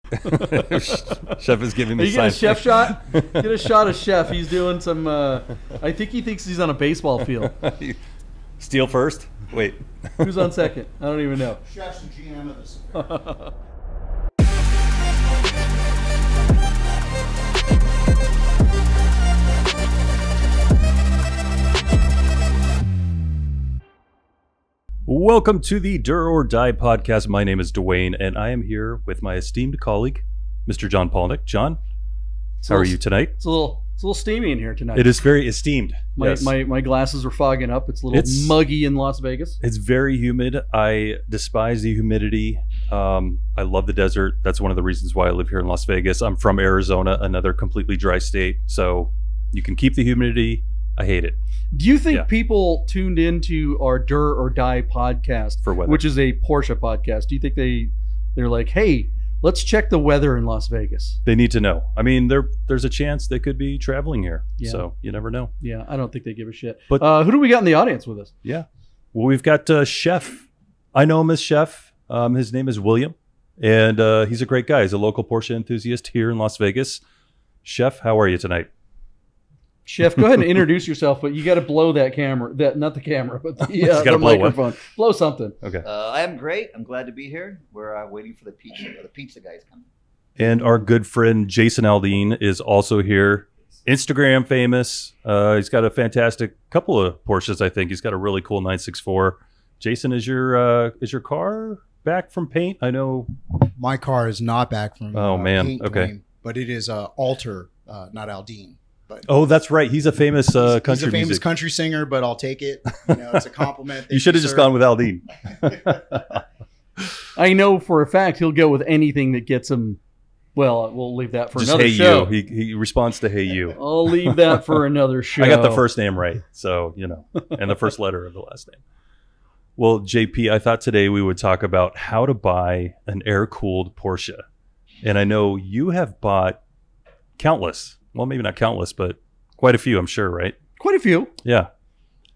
Chef is giving me. Are you get a chef shot? Get a shot of Chef. He's doing some. I think he thinks he's on a baseball field. Steal first. Wait. Who's on second? I don't even know. Chef's the GM of this affair. Welcome to the Dur or Die podcast. My name is Duane, and I am here with my esteemed colleague, Mr. John Polnik. John, how are you tonight? It's a little steamy in here tonight. It is very esteemed. My glasses are fogging up. It's a little muggy in Las Vegas. It's very humid. I despise the humidity. I love the desert. That's one of the reasons why I live here in Las Vegas. I'm from Arizona, another completely dry state. So you can keep the humidity. I hate it. Do you think people tuned into our Dur or Die podcast, for weather, which is a Porsche podcast? Do you think they're like, hey, let's check the weather in Las Vegas? They need to know. I mean, there's a chance they could be traveling here. Yeah. So you never know. Yeah, I don't think they give a shit. But who do we got in the audience with us? Yeah. Well, we've got Chef. I know him as Chef. His name is William, and he's a great guy. He's a local Porsche enthusiast here in Las Vegas. Chef, how are you tonight? Chef, go ahead and introduce yourself, but you got to blow that camera. Not the camera, but the microphone. Blow something. Okay. I am great. I'm glad to be here. We're waiting for the pizza. The pizza guy's coming. And our good friend Jason Aldean is also here. Instagram famous. He's got a fantastic couple of Porsches. I think he's got a really cool 964. Jason, is your car back from paint? I know my car is not back from. Oh man. Paint, Okay. Dwayne, but it is Alter, not Aldean. But oh, that's right. He's a famous country he's a famous music. country singer, but I'll take it. You know, it's a compliment. You should have just gone with Aldean. I know for a fact he'll go with anything that gets him. Well, we'll leave that for just another hey show. You. He responds to hey you. I'll leave that for another show. I got the first name right, so you know, and the first letter of the last name. Well, JP, I thought today we would talk about how to buy an air-cooled Porsche, and I know you have bought countless. Well, maybe not countless, but quite a few, I'm sure, right? Quite a few. Yeah.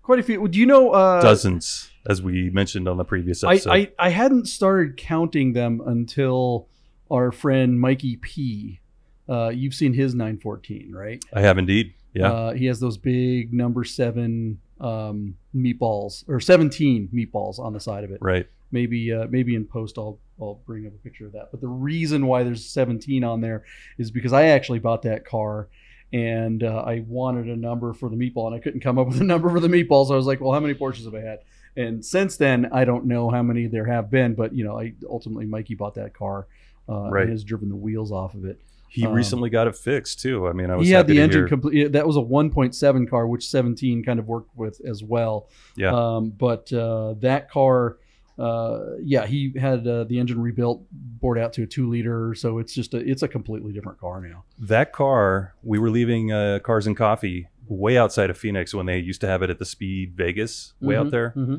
Quite a few. Do you know? Dozens, as we mentioned on the previous episode. I hadn't started counting them until our friend Mikey P. You've seen his 914, right? I have indeed. Yeah. He has those big number 7 meatballs, or 17 meatballs on the side of it. Right. Maybe in post I'll bring up a picture of that. But the reason why there's 17 on there is because I actually bought that car and I wanted a number for the meatball and I couldn't come up with a number for the meatballs. So I was like, well, how many Porsches have I had? And since then, I don't know how many there have been, but you know, ultimately Mikey bought that car right. and has driven the wheels off of it. He recently got it fixed too. I mean, I was he had happy the to engine hear. complete. That was a 1.7 car, which 17 kind of worked with as well. Yeah. But that car, he had the engine rebuilt, bored out to a 2-liter. So it's a completely different car now. That car, we were leaving Cars and Coffee way outside of Phoenix when they used to have it at the Speed Vegas, way out there. Mm-hmm.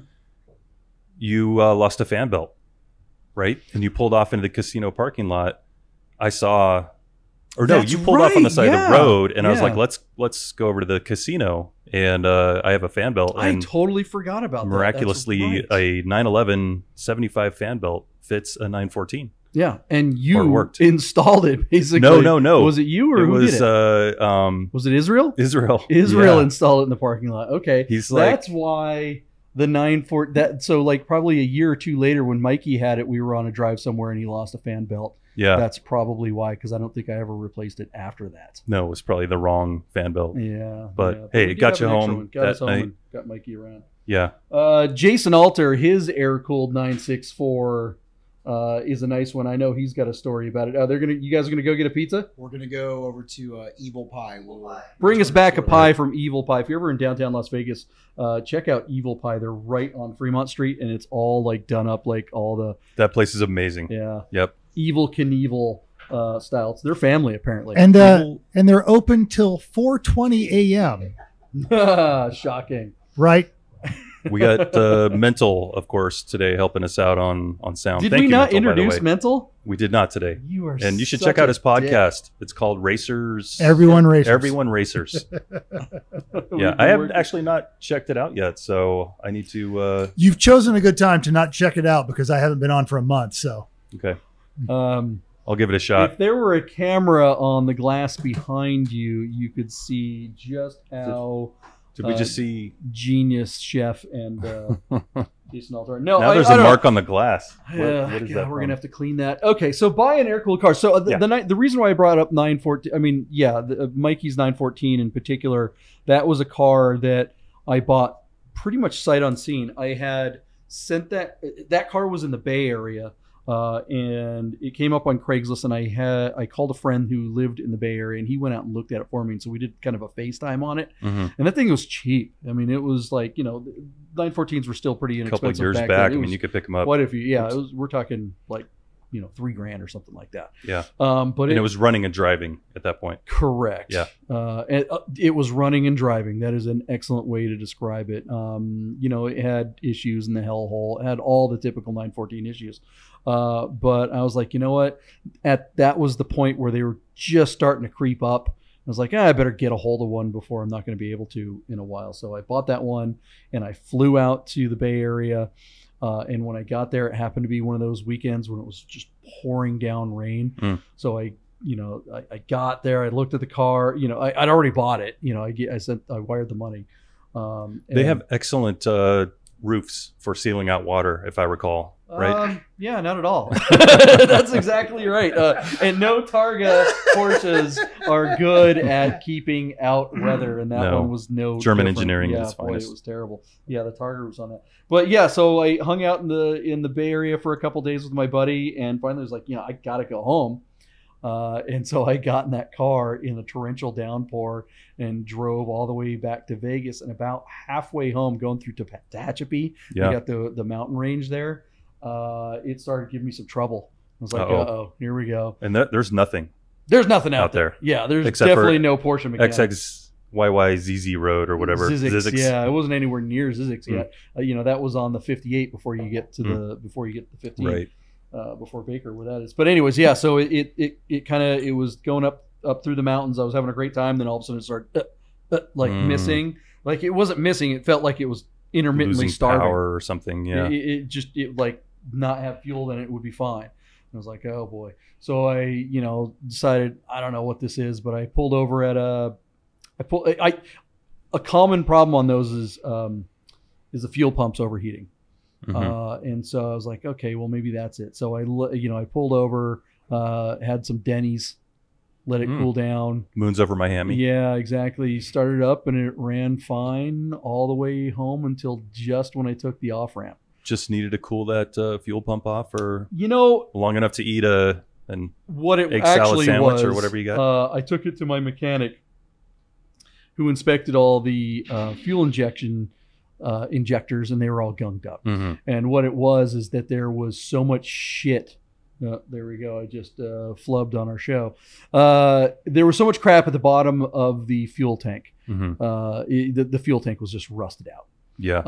You lost a fan belt, right? And you pulled off into the casino parking lot. I saw. Or no, That's you pulled off on the right, side of the road, and I was yeah. like, let's go over to the casino, and I have a fan belt. I And totally forgot about miraculously, that. That's right. a 911 75 fan belt fits a 914. Yeah, and Or it you worked. installed it basically. No. Was it you or It who was did it? Was it Israel? Israel. Israel Yeah. installed it in the parking lot. Okay, He's like, that's why the 914. That so like probably a year or two later when Mikey had it, we were on a drive somewhere and he lost a fan belt. yeah. That's probably why, because I don't think I ever replaced it after that. No, it was probably the wrong fan belt. Yeah, But, yeah. hey, we it did got have you an extra home one. Got us that home night. and got Mikey around. Yeah. Jason Alter, his air-cooled 964 is a nice one. I know he's got a story about it. You guys are gonna go get a pizza? We're gonna go over to Evil Pie. Bring us back a pie from Evil Pie. If you're ever in downtown Las Vegas, check out Evil Pie. They're right on Fremont Street, and it's all like done up like all the That place is amazing. yeah Yep. Evil Knievel style. It's their family apparently. And they're open till 4:20 a.m. Shocking. Right? We got Mental, of course, today helping us out on sound. Did Thank we you, not Mental, by the introduce way. Mental? We did not today. You are, And you should such check out a his podcast. It's called Racers. Everyone racers. Everyone Racers. Yeah, I haven't actually not checked it out yet, so I need to. You've chosen a good time to not check it out because I haven't been on for a month. So Okay. I'll I'll give it a shot. If there were a camera on the glass behind you, you could see just how Did we just see? genius chef and Jason Altar. No, Now there's I a don't mark on the glass. What is God, that? we're gonna have to clean that. Okay, so buy an air-cooled car. So the reason why I brought up 914, I mean, Mikey's 914 in particular, that was a car that I bought pretty much sight unseen. I had sent that car was in the Bay Area. And it came up on Craigslist, and I called a friend who lived in the Bay Area, and he went out and looked at it for me. And so we did kind of a FaceTime on it, and that thing was cheap. I mean, it was like 914s were still pretty inexpensive. A couple of years back. I Then. mean, you could pick them up. What if we're talking like $3,000 or something like that. Yeah. But it was running and driving at that point. Correct. Yeah. It was running and driving. That is an excellent way to describe it. It had issues in the hellhole. It had all the typical 914 issues. But I was like, you know what? That was the point where they were just starting to creep up. I was like, I better get a hold of one before I'm not going to be able to in a while. So I bought that one, and I flew out to the Bay Area. And when I got there, it happened to be one of those weekends when it was just pouring down rain. So I got there, I looked at the car, I'd already bought it. I wired the money. They have excellent roofs for sealing out water, if I recall, right? Yeah, not at all. That's exactly right. And no Targa Porsches are good at keeping out weather, and that one was no German different. engineering. Yeah, is boy, finest. it was terrible. Yeah, the Targa was on that. But yeah, so I hung out in the Bay Area for a couple days with my buddy, and finally I was like, I gotta go home. And so I got in that car in a torrential downpour and drove all the way back to Vegas. And about halfway home, going through Tehachapi, you got the mountain range there. It started giving me some trouble. I was like, uh-oh, here we go. And there's nothing. There's nothing out there. Yeah, there's except definitely no Porsche mechanics. XXYYZZ Road or whatever. Zizix. Yeah, it wasn't anywhere near Zizix yet. That was on the 58 before you get to the 15. Right. Before Baker, where that is. But anyways, yeah. So it was going up through the mountains. I was having a great time. Then all of a sudden it started missing. Like it wasn't missing. It felt like it was intermittently losing starving power or something. Yeah. It like not have fuel, then it would be fine. And I was like, oh boy. So I decided I don't know what this is, but I pulled over at a common problem on those is the fuel pumps overheating. And so I was like, okay, well maybe that's it. So I pulled over, had some Denny's, let it cool down. Moons over Miami. Yeah, exactly. Started up and it ran fine all the way home until just when I took the off ramp. Just needed to cool that fuel pump off, or long enough to eat egg salad sandwich or whatever you got. I took it to my mechanic, who inspected all the fuel injectors, and they were all gunged up. And what it was is that there was so much shit. There we go. I just flubbed on our show. There was so much crap at the bottom of the fuel tank. The fuel tank was just rusted out. Yeah.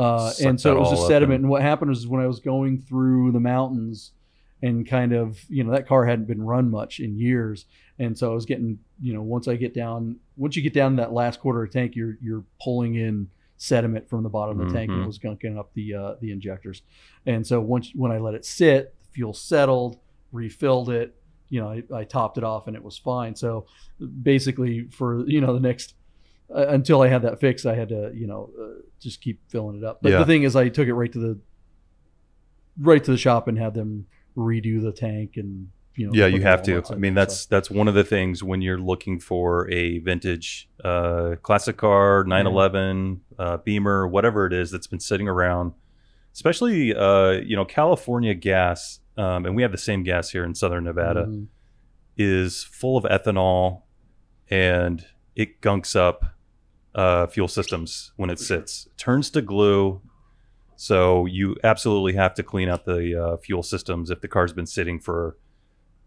And so it was just sediment. And what happened was when I was going through the mountains and kind of, that car hadn't been run much in years. And so I was getting, once you get down to that last quarter of tank, you're pulling in sediment from the bottom of the tank, and it was gunking up the injectors. And so when I let it sit, the fuel settled, refilled it, I topped it off and it was fine. So basically for, the next, until I had that fixed, I had to, just keep filling it up. But the thing is, I took it right to the shop and had them redo the tank and, you have to. I mean, that's one of the things when you're looking for a vintage classic car, 911, Beamer, whatever it is that's been sitting around, especially California gas, and we have the same gas here in Southern Nevada, is full of ethanol, and it gunks up fuel systems when it sits. It turns to glue. So you absolutely have to clean out the fuel systems if the car's been sitting for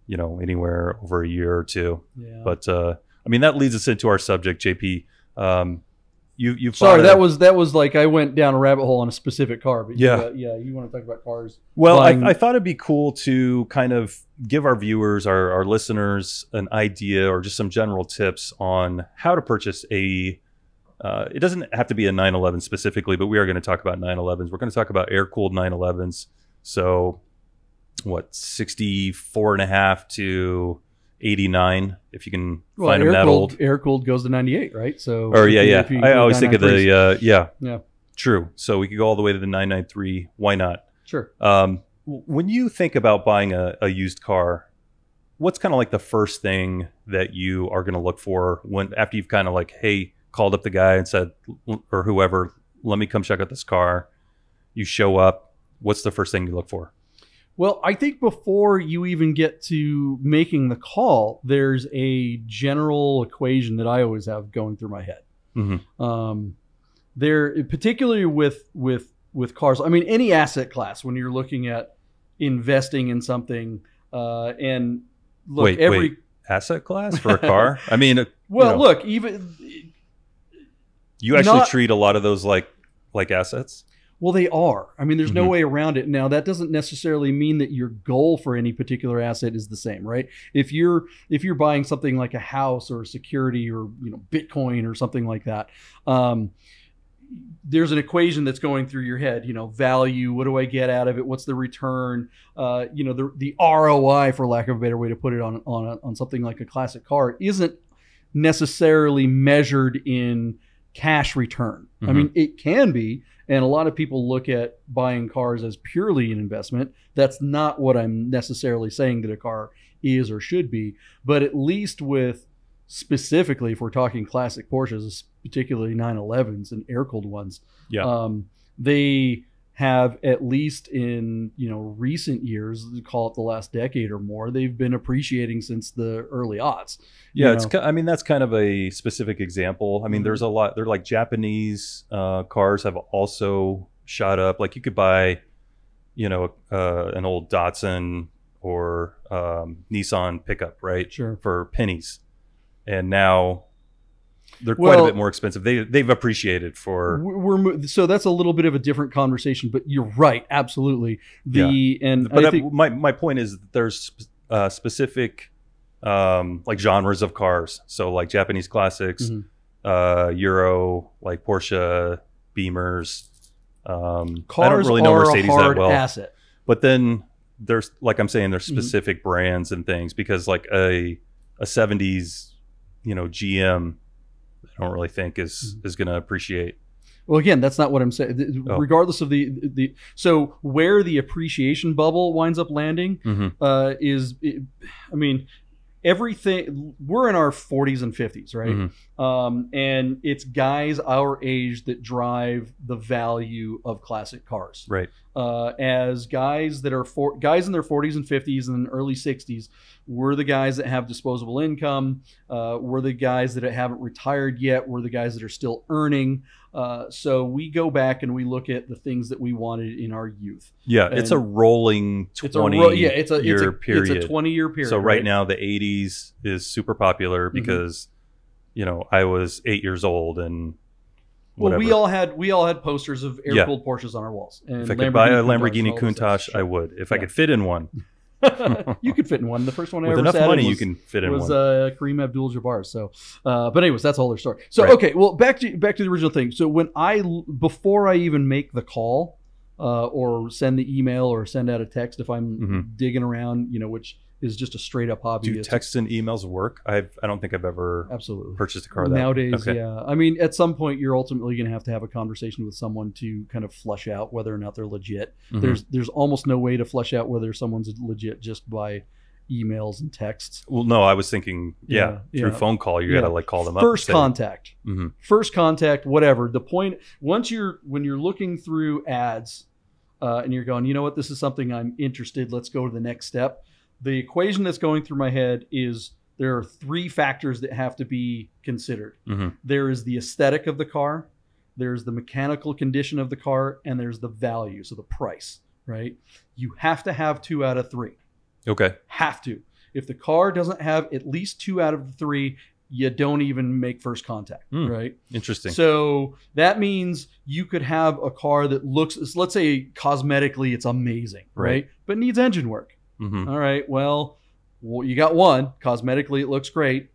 anywhere over a year or two. Yeah. But I mean, that leads us into our subject, JP. You sorry, that was like I went down a rabbit hole on a specific car. But you want to talk about cars? Well, I thought it'd be cool to kind of give our viewers, our listeners, an idea or just some general tips on how to purchase a. It doesn't have to be a 911 specifically, but we are going to talk about 911s. We're going to talk about air-cooled 911s. So what, 64.5 to 89 if you can Well, find them that old. Air cooled goes to 98, right? So Or yeah, if you I include always think of the 993s. yeah. True. So we could go all the way to the 993. Why not? Sure. When you think about buying a used car, what's kind of like the first thing that you are going to look for when after you've kind of like, hey, called up the guy and said, or whoever, let me come check out this car. You show up. What's the first thing you look for? Well, I think before you even get to making the call, there's a general equation that I always have going through my head. Mm-hmm. There, particularly with cars. I mean, any asset class when you're looking at investing in something, and look, wait, asset class for a car? I mean, well, look, even you actually treat a lot of those like assets. Well, they are. I mean, there's no Mhm. way around it. Now, that doesn't necessarily mean that your goal for any particular asset is the same, right? If you're buying something like a house or a security or Bitcoin or something like that, there's an equation that's going through your head. Value. What do I get out of it? What's the return? The ROI, for lack of a better way to put it, on something like a classic car isn't necessarily measured in cash return. Mm-hmm. I mean, it can be. And a lot of people look at buying cars as purely an investment. That's not what I'm necessarily saying that a car is or should be. But at least specifically, if we're talking classic Porsches, particularly 911s and air-cooled ones, they have, at least in recent years, call it the last decade or more, they've been appreciating since the early aughts. Yeah, that's kind of a specific example. I mean, there's a lot. They're like Japanese cars have also shot up. Like you could buy, an old Datsun or Nissan pickup, right? Sure. For pennies, and now they're quite a bit more expensive. They've appreciated for. So that's a little bit of a different conversation, but you're right, absolutely. My point is that there's specific like genres of cars. So like Japanese classics, Euro, like Porsche, Beamers. Cars I don't really know are Mercedes a hard that well. asset. But then there's, like I'm saying, there's specific brands and things, because like a 70s, GM, I don't really think is going to appreciate. Well, again, that's not what I'm saying. Regardless of so where the appreciation bubble winds up landing everything, we're in our 40s and 50s, right? And it's guys our age that drive the value of classic cars. Right. As guys that are guys in their 40s and 50s and early 60s, we're the guys that have disposable income. We're the guys that haven't retired yet. We're the guys that are still earning. So we go back and we look at the things that we wanted in our youth. Yeah, it's a rolling 20-year period. It's a 20-year period. So right now the 80s is super popular because, I was 8 years old and whatever. Well, we all had posters of air-cooled Porsches on our walls. And if I could buy a Lamborghini Countach, I would. If I could fit in one. You could fit in one. The first one I With ever enough sat money, in you can fit in was one. Kareem Abdul-Jabbar. So, but anyways, that's a whole other story. So, Right. Okay, well, back to the original thing. So before I even make the call, or send the email or send out a text, if I'm digging around, which is just a straight up hobby. Do texts and emails work? I don't think I've ever absolutely purchased a car that nowadays. Okay. Yeah, I mean, at some point, you're ultimately going to have a conversation with someone to kind of flush out whether or not they're legit. There's almost no way to flush out whether someone's legit just by emails and texts. Well, no, I was thinking, through phone call, you got to like call them up. First contact, whatever. The point, when you're looking through ads, and you're going, you know what, this is something I'm interested. Let's go to the next step. The equation that's going through my head is there are three factors that have to be considered. There is the aesthetic of the car, there's the mechanical condition of the car, and there's the value, so the price, right? You have to have 2 out of 3. Okay. Have to. If the car doesn't have at least 2 out of the 3, you don't even make first contact, right? Interesting. So that means you could have a car that looks, let's say cosmetically it's amazing, right? But needs engine work. All right, well, you got one. Cosmetically, it looks great.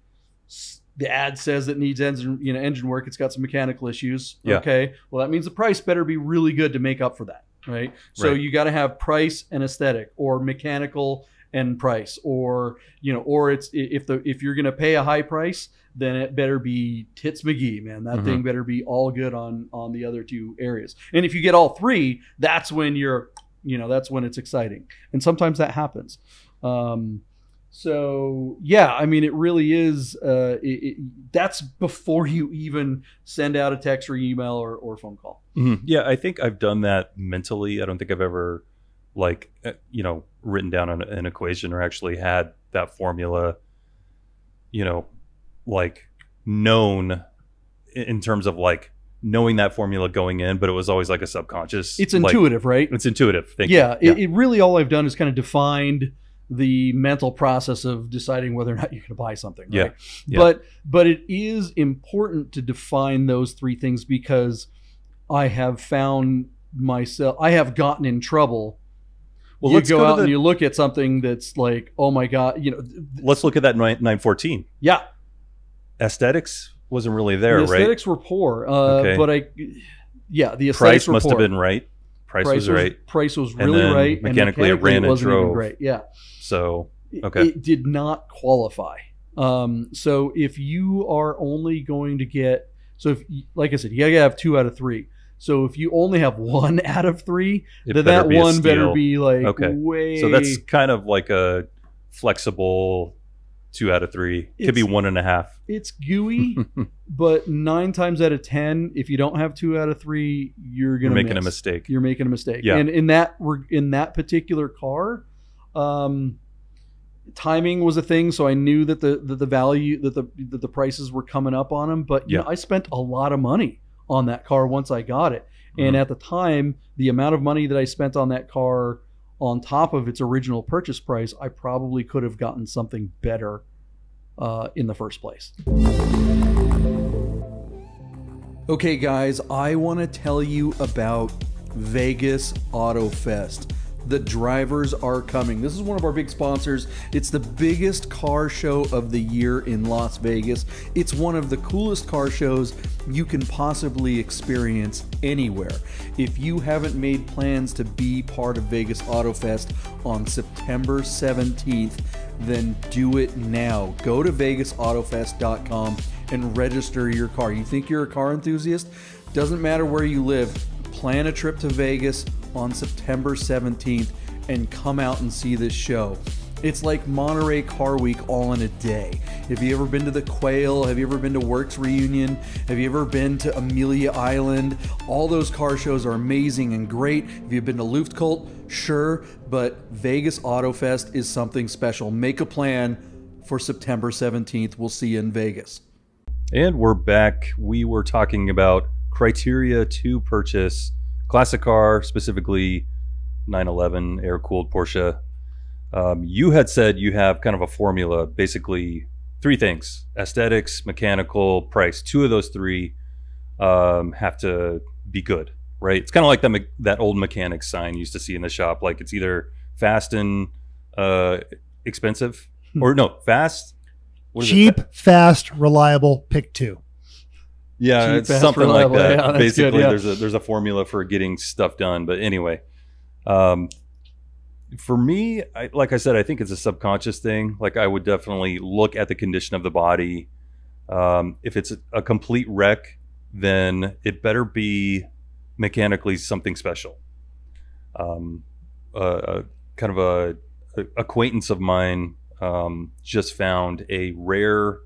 The ad says it needs engine work. It's got some mechanical issues. Yeah. Okay, well, that means the price better be really good to make up for that. right? So Right. you got to have price and aesthetic, or mechanical and price, or or it's if you're gonna pay a high price, then it better be tits McGee, man. That thing better be all good on the other two areas. And if you get all three, that's when that's when it's exciting. And sometimes that happens. So yeah, I mean, it really is. That's before you even send out a text or email or phone call. Yeah, I think I've done that mentally. I don't think I've ever written down an equation or actually had that formula, like known in terms of like knowing that formula going in, but it was always like a subconscious. It's intuitive, right? It's intuitive. Thank you. It really all I've done is kind of defined the mental process of deciding whether or not you're going to buy something. Right? Yeah. But it is important to define those three things, because I have found myself, I have gotten in trouble. Well, let's go out and you look at something that's like, oh my God, let's look at that 914. Yeah. Aesthetics wasn't really there, right? The aesthetics were poor. Okay. But the aesthetics price were must poor. have been right. Price was right. Price was And really then right. mechanically it ran and wasn't even drove. great. Yeah. So, okay. It did not qualify. So if you are only going to get, like I said, you gotta have 2 out of 3. So if you only have 1 out of 3, then that one better be like way. So that's kind of like a flexible 2 out of 3. Could be 1.5. It's gooey, but 9 times out of 10, if you don't have 2 out of 3, you're making a mistake. You're making a mistake. Yeah. And in that particular car, timing was a thing. So I knew that the value that the prices were coming up on them. But I spent a lot of money on that car once I got it. And at the time, the amount of money that I spent on that car on top of its original purchase price, I probably could have gotten something better in the first place. Okay, guys, I want to tell you about Vegas Auto Fest. The drivers are coming. This is one of our big sponsors. It's the biggest car show of the year in Las Vegas. It's one of the coolest car shows you can possibly experience anywhere. If you haven't made plans to be part of Vegas Auto Fest on September 17th, then do it now. Go to vegasautofest.com and register your car. You think you're a car enthusiast? Doesn't matter where you live. Plan a trip to Vegas on September 17th and come out and see this show. It's like Monterey Car Week all in a day. Have you ever been to the Quail? Have you ever been to Works Reunion? Have you ever been to Amelia Island? All those car shows are amazing and great. Have you been to Luftkult? Sure, but Vegas Auto Fest is something special. Make a plan for September 17th. We'll see you in Vegas. And we're back. We were talking about criteria to purchase classic car, specifically 911 air-cooled Porsche. You had said you have kind of a formula, basically 3 things: aesthetics, mechanical, price. 2 of those 3 have to be good, right? It's kind of like that old mechanic sign you used to see in the shop. Like it's either fast and expensive, or no, fast. Cheap, fast, reliable, pick 2. Yeah, Cheap, it's fast, something reliable. like that. Yeah, that's basically, good, yeah. there's a formula for getting stuff done. But anyway, for me, like I said, I think it's a subconscious thing. Like I would definitely look at the condition of the body. If it's a complete wreck, then it better be mechanically something special. Kind of a acquaintance of mine just found a rare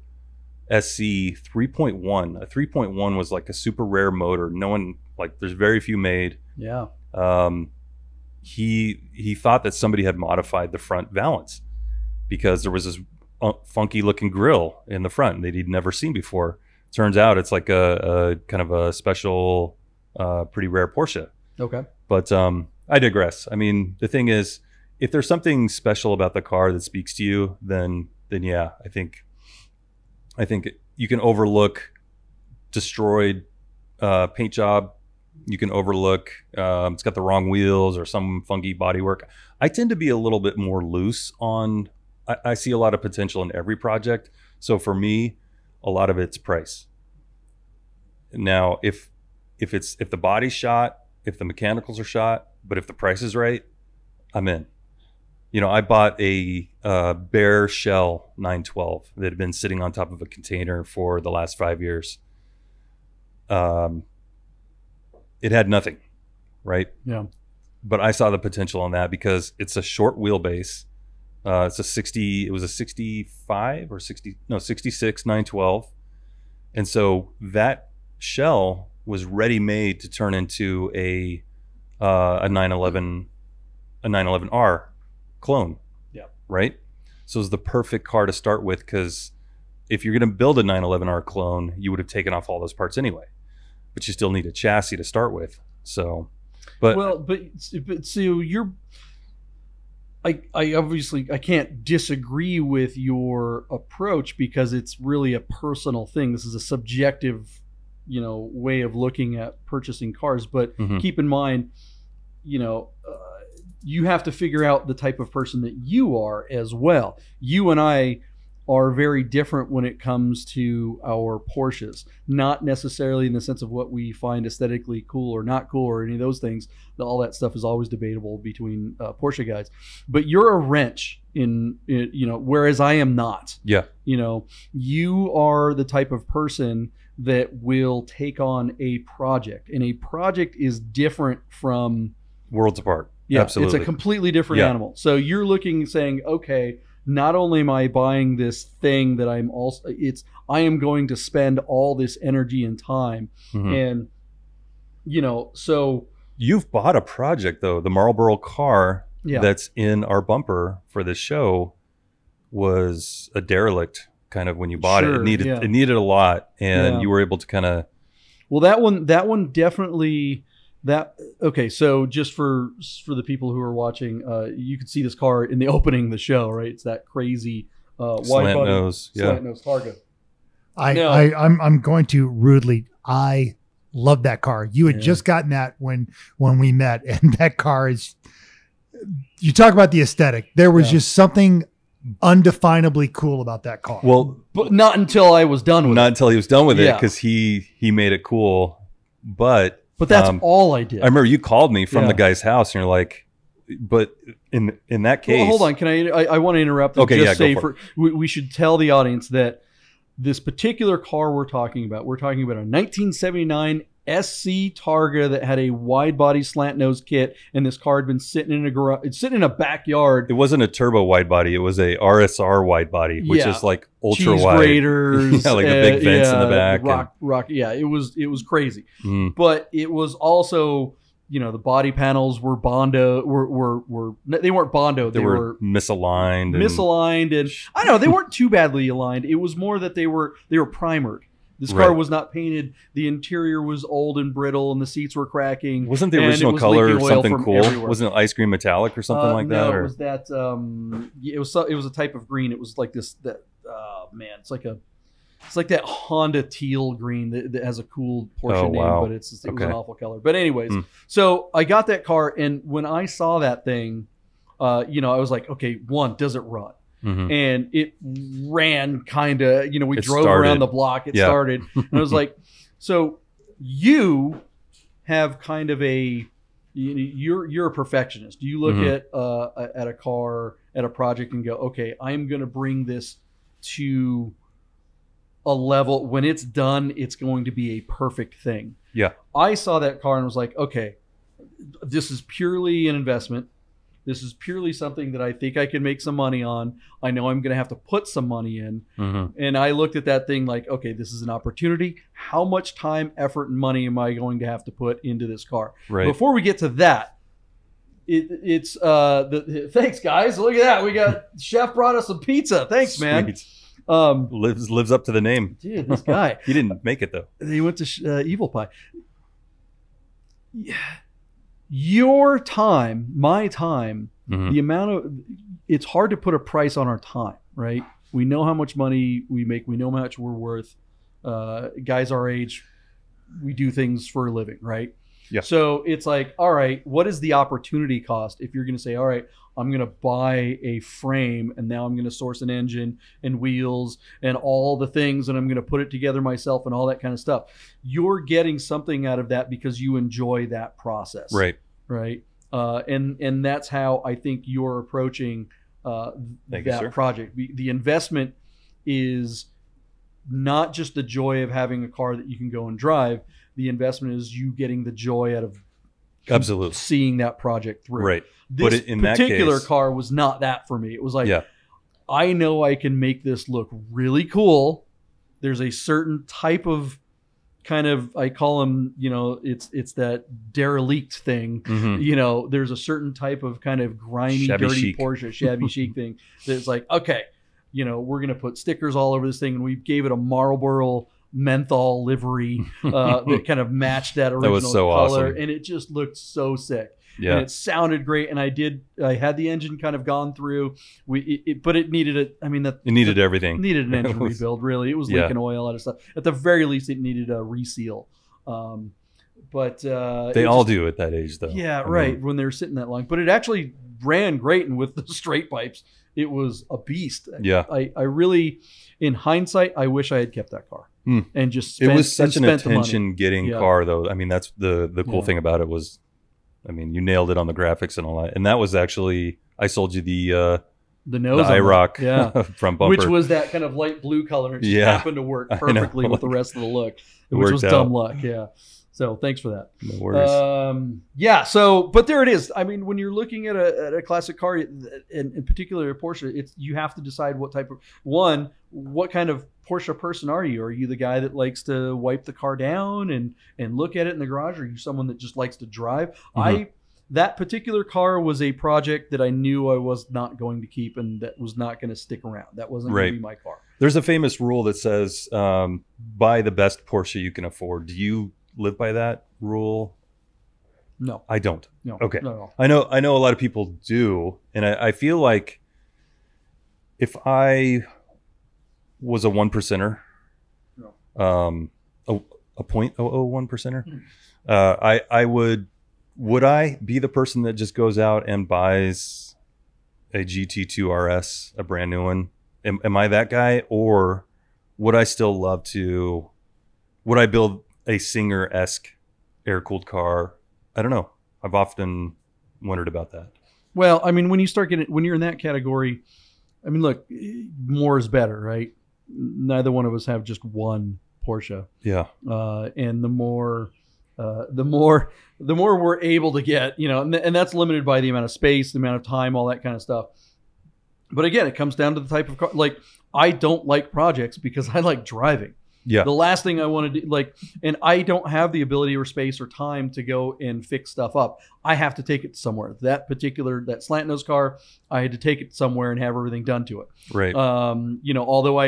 SC 3.1. A 3.1 was like a super rare motor. No one, like, there's very few made. Yeah. He thought that somebody had modified the front valance because there was this funky looking grill in the front that he'd never seen before. Turns out it's like a kind of a special, pretty rare Porsche. Okay. But I digress. I mean, the thing is, if there's something special about the car that speaks to you, then yeah, I think you can overlook destroyed paint job. You can overlook it's got the wrong wheels or some funky bodywork. I tend to be a little bit more loose on. I see a lot of potential in every project. So for me, a lot of it's price. Now, if the body's shot, if the mechanicals are shot, but if the price is right, I'm in. You know, I bought a bare shell 912 that had been sitting on top of a container for the last 5 years. It had nothing, right? Yeah. But I saw the potential on that because it's a short wheelbase. It's a 60. It was a 65 or 60. No, 66 912. And so that shell was ready made to turn into a 911R clone. Yeah. Right. So it was the perfect car to start with because if you're going to build a 911R clone, you would have taken off all those parts anyway. But you still need a chassis to start with. So, but so you're. I obviously I can't disagree with your approach because it's really a personal thing. This is a subjective, way of looking at purchasing cars. But keep in mind, you have to figure out the type of person that you are as well. You and I are very different when it comes to our Porsches, not necessarily in the sense of what we find aesthetically cool or not cool or any of those things. All that stuff is always debatable between Porsche guys, but you're a wrench in whereas I am not. Yeah. You are the type of person that will take on a project, and a project is different from worlds apart. Yeah, Absolutely. it's a completely different animal. So you're looking and saying, okay, not only am I buying this thing that I am going to spend all this energy and time. And, so. You've bought a project, though. The Marlboro car that's in our bumper for this show was a derelict kind of when you bought it. It needed a lot. And you were able to kind of. Well, that one definitely. Okay, so just for the people who are watching, you could see this car in the opening of the show, right? It's that crazy slant nose Targa. I'm going to rudely. I love that car. You had just gotten that when we met, and that car is. You talk about the aesthetic. There was just something undefinably cool about that car. Well, but not until I was done with it. Not until he was done with it, because he made it cool, but that's all I did. I remember you called me from the guy's house and you're like, but in that case. Well, hold on. Can I want to interrupt. Okay, just say we should tell the audience that this particular car we're talking about a 1979 SC Targa that had a wide body slant nose kit, and this car had been sitting in a garage. It's sitting in a backyard. It wasn't a turbo wide body. It was a RSR wide body, which is like ultra cheese wide. Graters, like the big vents in the back. Rock. Yeah, it was crazy. But it was also, the body panels were Bondo. They weren't Bondo. They were misaligned. And I don't know, they weren't too badly aligned. It was more that they were primered. This car was not painted. The interior was old and brittle, and the seats were cracking. Wasn't the original color something cool? Everywhere. Wasn't it ice cream metallic or something like that? No, it was that. It was a type of green. It was like this. It's like that Honda teal green that has a cool Porsche name, but it was an awful color. But anyways, so I got that car, and when I saw that thing, I was like, okay, does it run? And it ran kind of, we drove around the block. It started. And I was like, so you have kind of you're a perfectionist. You look at a car, at a project and go, okay, I'm going to bring this to a level. When it's done, it's going to be a perfect thing. Yeah. I saw that car and was like, okay, this is purely an investment. This is purely something that I think I can make some money on. I know I'm going to have to put some money in. And I looked at that thing like, okay, this is an opportunity. How much time, effort, and money am I going to have to put into this car? Right. Before we get to that, thanks, guys. Look at that. We got Chef brought us some pizza. Thanks, man. Lives up to the name. Dude, this guy. He didn't make it, though. He went to Evil Pie. Yeah. Your time, my time, the amount of, it's hard to put a price on our time, right? We know how much money we make. We know how much we're worth. Guys our age, we do things for a living, right? Yeah. So it's like, all right, what is the opportunity cost? If you're going to say, all right, I'm going to buy a frame and now I'm going to source an engine and wheels and all the things and I'm going to put it together myself and all that kind of stuff. You're getting something out of that because you enjoy that process. Right. Right. And that's how I think you're approaching Thank you, that sir. project. The investment is not just the joy of having a car that you can go and drive. The investment is you getting the joy out of Absolutely. seeing that project through. Right. This But in that particular case- car was not that for me. It was like, Yeah. I know I can make this look really cool. There's a certain type of kind of, I call them, it's that derelict thing. Mhm. There's a certain type of kind of grimy, Shabby dirty chic. Porsche, shabby chic thing that's like, okay, we're going to put stickers all over this thing. And we gave it a Marlboro menthol livery that kind of matched that original was so color. awesome. And it just looked so sick. Yeah. And it sounded great. And I had the engine kind of gone through. But it needed It needed everything. needed an engine It was- rebuild. Really, it was Yeah. leaking oil, out of stuff. At the very least, it needed a reseal. But They it all just- do at that age, though. yeah, I right. mean, When they were sitting that long, but it actually ran great, and with the straight pipes, it was a beast. Yeah. I really, in hindsight, I wish I had kept that car and just it spent, was such an spent the money. attention-getting Yeah. car, though. I mean, that's the cool Yeah. thing about it was, I mean, you nailed it on the graphics and all that. And that was actually, I sold you the nose on that. IROC yeah, front bumper. which was that kind of light blue color. It just Yeah. happened to work I know. perfectly with the rest of the look, It which was worked dumb out. luck. Yeah. So thanks for that. No worries. Yeah. So, but there it is. I mean, when you're looking at a classic car, in particular a Porsche, you have to decide what type of what kind of Porsche person are you? Are you the guy that likes to wipe the car down and look at it in the garage? Or are you someone that just likes to drive? Mhm. That particular car was a project that I knew I was not going to keep and that was not going to stick around. That wasn't going Right. to be my car. There's a famous rule that says, buy the best Porsche you can afford. Do you live by that rule? No. I don't. No. Okay. No. I know a lot of people do, and I feel like if I was a 1%er, a 0.001 percenter, I would I be the person that just goes out and buys a GT2 RS, a brand new one? Am I that guy, or would I still love to? Would I build a Singer-esque air-cooled car? I don't know. I've often wondered about that. Well, I mean, when you're in that category, I mean, look, more is better, right? Neither one of us have just one Porsche, Yeah. and the more we're able to get, and that's limited by the amount of space, the amount of time, all that kind of stuff. But again, it comes down to the type of car. Like, I don't like projects because I like driving. Yeah. The last thing I want to do, and I don't have the ability or space or time to go and fix stuff up. I have to take it somewhere. That slant nose car, I had to take it somewhere and have everything done to it. Right. Although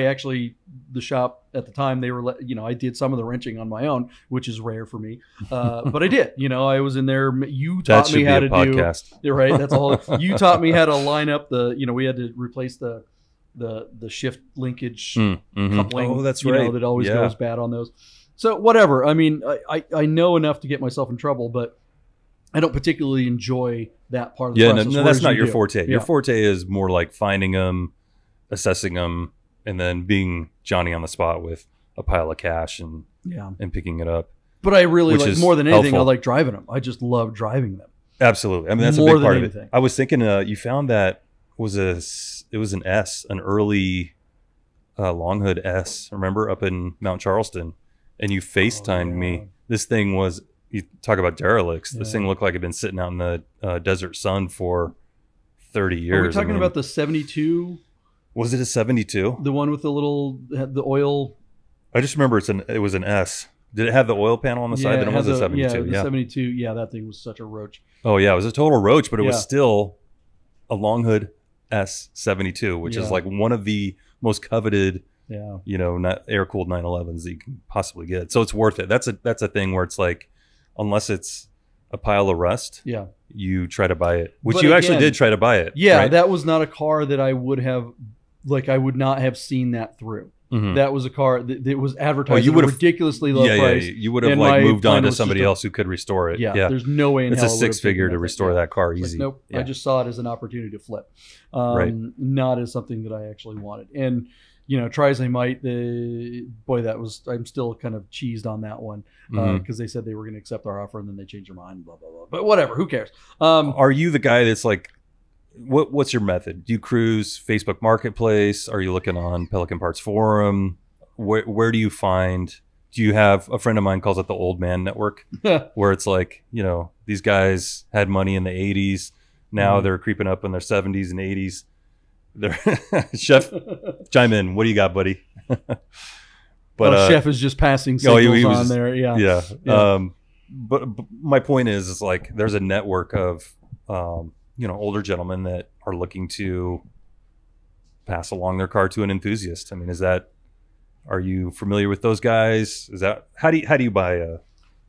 the shop at the time, they were, I did some of the wrenching on my own, which is rare for me. But I did, I was in there. You That taught should me be how a to podcast. do, right. That's all. You taught me how to line up we had to replace the shift linkage coupling. Oh, that's right. That always Yeah. goes bad on those. So whatever. I mean, I know enough to get myself in trouble, but I don't particularly enjoy that part of the Yeah, process. no, whereas that's not you your do. forte. Yeah. Your forte is more like finding them, assessing them, and then being Johnny on the spot with a pile of cash and Yeah. picking it up. But I really Which like, is more than anything, I helpful. like driving them. I just love driving them. Absolutely. I mean, that's More a big than part of anything. it. I was thinking you found that it was an S, an early long hood S, remember, up in Mount Charleston, and you FaceTimed me. This thing was, you talk about derelicts. This Yeah. thing looked like it'd been sitting out in the desert sun for 30 years. Are we talking about the 72, Was it a 72? the one with the oil? I just remember it was an S. Did it have the oil panel on the side? Then it was a 72. The 72. Yeah, that thing was such a roach. Oh yeah, it was a total roach, but it Yeah. was still a long hood S72, which is Yeah. like one of the most coveted, Yeah. not air cooled 911s that you can possibly get. So it's worth it. That's a thing where it's like, unless it's a pile of rust, Yeah. you try to buy it, which But you actually again, did try to buy it. Yeah, right? that was not a car that I would have, I would not have seen that through. Mhm. That was a car that was advertised you at a would've- ridiculously low yeah, price. you would have and like my moved on plan to was somebody just to- else who could restore it. Yeah, Yeah, there's no way in it's hell a I would have 6-figure taken to that restore thing. that car It's like, easy. nope, Yeah. I just saw it as an opportunity to flip, Right. not as something that I actually wanted. And try as they might, I'm still kind of cheesed on that one because they said they were going to accept our offer and then they changed their mind, blah, blah, blah. But whatever, who cares? Are you the guy that's like, what's your method? Do you cruise Facebook Marketplace? Are you looking on Pelican Parts Forum? Where do you find, do you have, a friend of mine calls it the old man network, where it's like, these guys had money in the 80s. Now they're creeping up in their 70s and 80s. Chef, chime in. What do you got, buddy? But Chef is just passing signals on there. Yeah. But my point is like there's a network of older gentlemen that are looking to pass along their car to an enthusiast. I mean, are you familiar with those guys? Is that how do you buy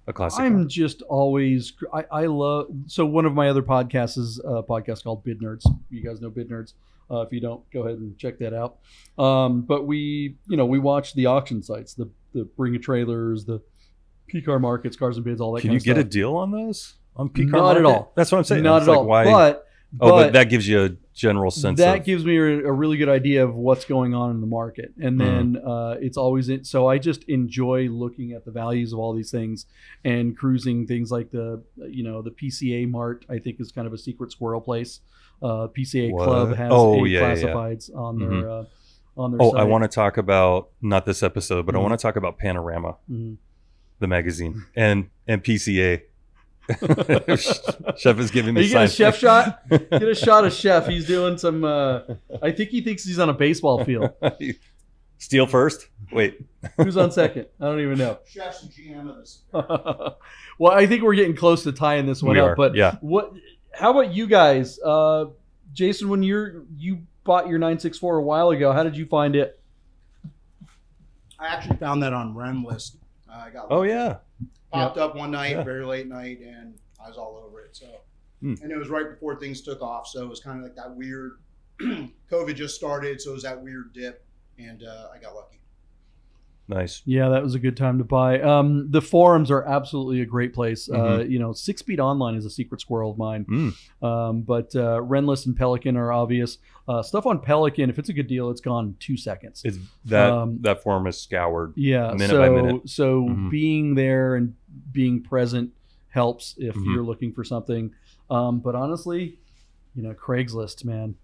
a classic I'm car? just always I love, so one of my other podcasts is a podcast called Bid Nerds. You guys know Bid Nerds. If you don't, go ahead and check that out. But we watch the auction sites, the Bring a Trailers, the P-Car Markets, Cars and Bids, all that Can kind you of stuff. get a deal on those? On P-Car Not Market? at all. That's what I'm saying. Not It's at like, all. why? But But that gives you a general sense that of... gives me a really good idea of what's going on in the market. And then it's always so I just enjoy looking at the values of all these things and cruising things like the PCA Mart, I think, is kind of a secret squirrel place. PCA What? Club has classifieds on their Oh, site. I want to talk about, not this episode, but I want to talk about Panorama, the magazine, and PCA. Chef is giving me. Are you get a chef shot? Get a shot of Chef. He's doing some. I think he thinks he's on a baseball field. Steal first. Wait. Who's on second? I don't even know. Chef's the GM of this. Well, I think we're getting close to tying this one We up. are, But yeah. How about you guys, Jason? When you bought your 964 a while ago, how did you find it? I actually found that on Renlist. I got Oh yeah. popped up one night, Yeah. very late night, and I was all over it. So, Hmm. and it was right before things took off, so it was kind of like that weird. COVID just started, so it was that weird dip, and I got lucky. Nice. Yeah, that was a good time to buy. The forums are absolutely a great place. 6 Speed Online is a secret squirrel of mine. But Renlist and Pelican are obvious. Stuff on Pelican, if it's a good deal, it's gone in 2 seconds. It's that form is scoured. Yeah, minute by minute. So being there and being present helps if you're looking for something. But honestly, Craigslist, man.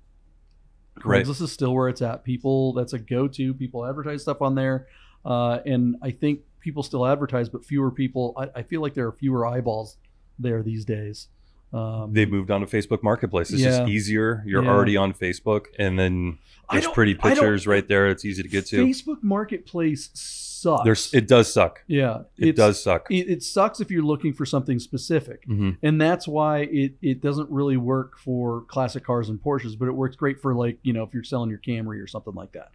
Right. Craigslist is still where it's at. That's a go-to. People advertise stuff on there. And I think people still advertise, but fewer people. I feel like there are fewer eyeballs there these days. They've moved on to Facebook Marketplace. It's just easier. You're Yeah. already on Facebook, and then there's pretty pictures right there. It's easy to get to. Facebook Marketplace sucks. It does suck. Yeah, It does suck. It sucks if you're looking for something specific, Mhm. and that's why it doesn't really work for classic cars and Porsches, but it works great for if you're selling your Camry or something like that.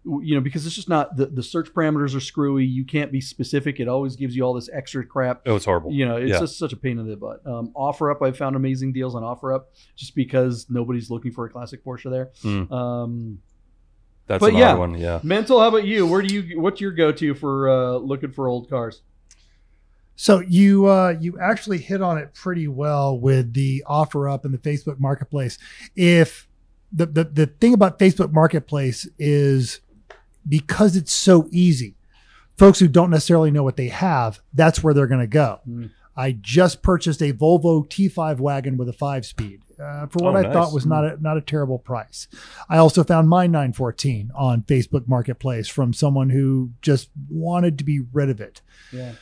Because it's just not the search parameters are screwy. You can't be specific. It always gives you all this extra crap. Oh, it's horrible. It's just such a pain in the butt. OfferUp, I've found amazing deals on OfferUp just because nobody's looking for a classic Porsche there. That's but another one. Yeah. Mental, how about you? What's your go-to for looking for old cars? So you actually hit on it pretty well with the OfferUp and the Facebook Marketplace. If the thing about Facebook Marketplace is because it's so easy, folks who don't necessarily know what they have, that's where they're going to go. I just purchased a Volvo T5 wagon with a 5-speed for what I thought was not a terrible price. I also found my 914 on Facebook Marketplace from someone who just wanted to be rid of it. Yeah.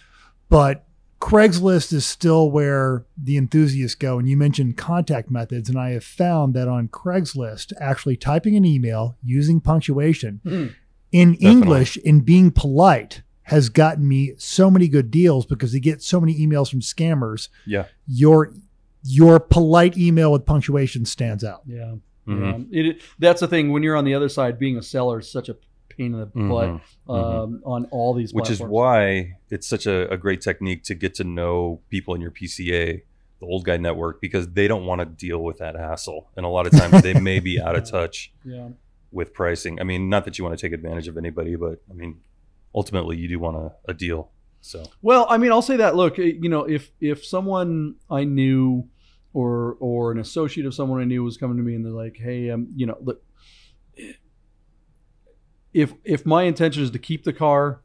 But Craigslist is still where the enthusiasts go. And you mentioned contact methods. And I have found that on Craigslist, actually typing an email using punctuation in English and being polite has gotten me so many good deals because they get so many emails from scammers. Yeah. Your polite email with punctuation stands out. Yeah. Mhm. Yeah. That's the thing. When you're on the other side, being a seller is such a pain in the butt on all these Which is platforms. why it's such a great technique to get to know people in your PCA, the old guy network, because they don't want to deal with that hassle. And a lot of times they may be out of touch with pricing. I mean, not that you want to take advantage of anybody, but I mean, ultimately you do want a deal. So, well, I mean, I'll say that, look, if someone I knew or an associate of someone I knew was coming to me and they're like, hey, look, if my intention is to keep the car,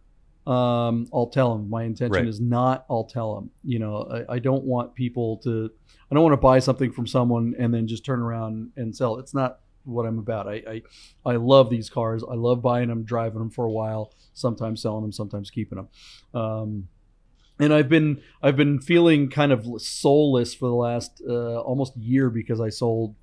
I'll tell them. My intention Right. is not. I'll tell them. You know, I don't want people to. I don't want to buy something from someone and then just turn around and sell it. It's not what I'm about. I love these cars. I love buying them, driving them for a while, sometimes selling them, sometimes keeping them. And I've been feeling kind of soulless for the last almost year because I sold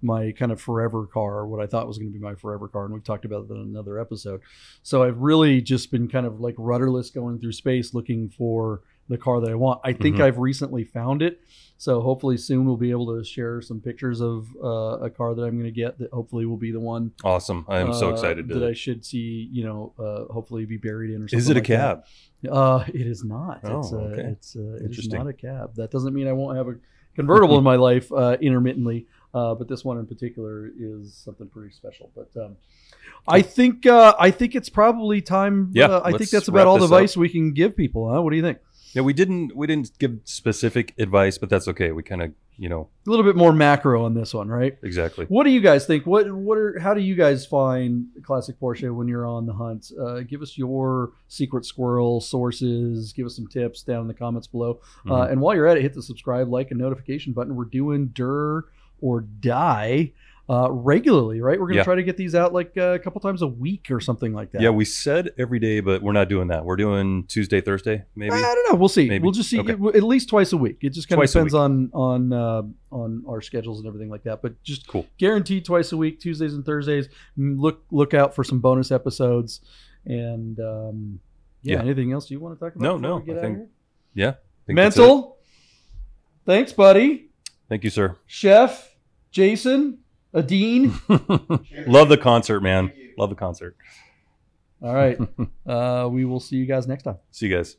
my kind of forever car, what I thought was going to be my forever car, and we've talked about that in another episode. So I've really just been kind of like rudderless going through space looking for the car that I want. I think I've recently found it. So hopefully soon we'll be able to share some pictures of a car that I'm going to get that hopefully will be the one. Awesome. I am so excited that I should see, hopefully be buried in or something. Is it a like cab? That. It is not. Oh, okay. It is Interesting. not a cab. That doesn't mean I won't have a convertible in my life intermittently. But this one in particular is something pretty special. But I think it's probably time. Yeah, I think let's that's about wrap all the this up. advice we can give people. Huh? What do you think? Yeah, we didn't give specific advice, but that's okay. We kind of, A little bit more macro on this one, right? exactly. What do you guys think? How do you guys find classic Porsche when you're on the hunt? Give us your secret squirrel sources. Give us some tips down in the comments below. Mhm. And while you're at it, hit the subscribe, like, and notification button. We're doing Dur or Die regularly, right? We're going to Yeah. try to get these out like a couple times a week or something like that. Yeah, we said every day, but we're not doing that. We're doing Tuesday, Thursday, maybe. I don't know. We'll see. Maybe. We'll just see. Okay. At least twice a week. It just kind of Twice a depends on our schedules and everything like that. But just Cool. guaranteed twice a week, Tuesdays and Thursdays. Look out for some bonus episodes. And Yeah. anything else you want to talk about? No, before no, we get I out think- of here? Yeah. I think that's it. Mental. Thanks, buddy. Thank you, sir. Chef Jason Adine. Love the concert, man. Love the concert. All right. We will see you guys next time. See you guys.